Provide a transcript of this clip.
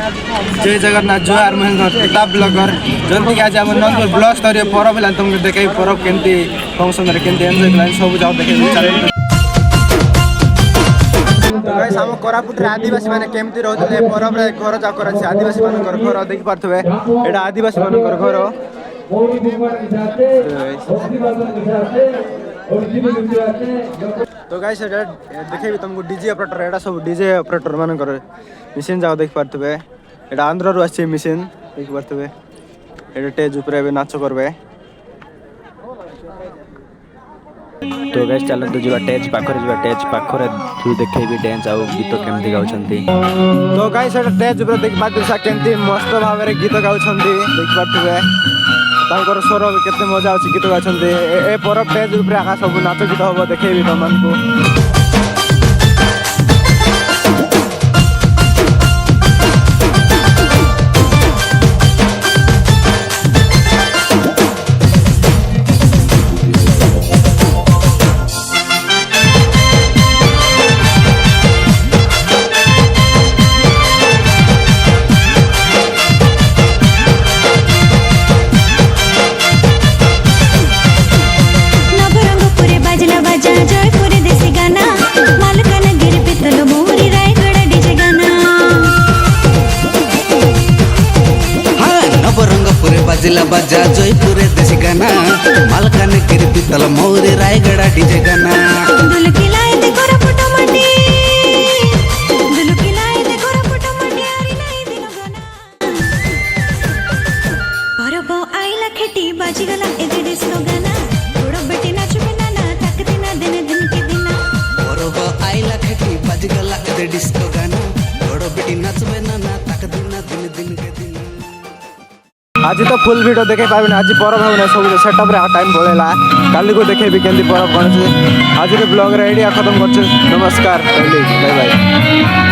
जय जगन्नाथ जुहार महेंद्र किताब ब्लॉगर जल्दी आज हम नंदपुर ब्लॉक स्तरीय परब है तुमको देखे परब केमती फंक्शन रे केमती एंजॉय कलान सब जाओ देखे चल तो गाइस हम कोरापुट रे आदिवासी माने केमती रहउतले परब रे घर जा कर छै आदिवासी माने घर देख पारथबे एटा आदिवासी माने घर तो गाइस देखेबी तुमको डीजे ऑपरेटर एटा सब डीजे ऑपरेटर माने मशीन जाओ देख पारथबे एटा आंध्र रु आछे मशीन देख पारथबे एटा स्टेज ऊपर बे नाच करबे तो गाइस चलो तो जीवा स्टेज पाखरे तू देखेबी डांस आ गीत केमती गाउछंती तो गाइस एटा स्टेज ऊपर देख पारथबे केमती मस्त भाव रे गीत गाउछंती देख पारथबे तांकर स्वर केते मजा आछि गीत गाउछंती ए परब स्टेज ऊपर आका सब नाच गीत होबो देखेबी तमनको बाजिला बाजा जयपुर देसी गाना मालकानगिरी पितल मौरी रायगड़ा डीजे गाना दुलकी लाए दे कोरापुट मंडी दुलकी लाए दे कोरापुट मंडी आरी नाही दिनो गाना परब आइला खेटी बाजी गला एदे डिस्को गाना गोड़ बेटी नाच बिना ना ताकती ना दिन दिन के दिना परब आइला खेटी बाजी गला एदे डिस्को गाना गोड़ बेटी नाच बिना ना ताकती ना दिन दिन के दिन आज तो फुल वीडियो देखे पाबे आज परब होना सब सेटअप रे टाइम बोलेला काली को देखेबी केंदी परब कोन आज रे ब्लॉग रे आइडिया खत्म करछ नमस्कार बाय बाय।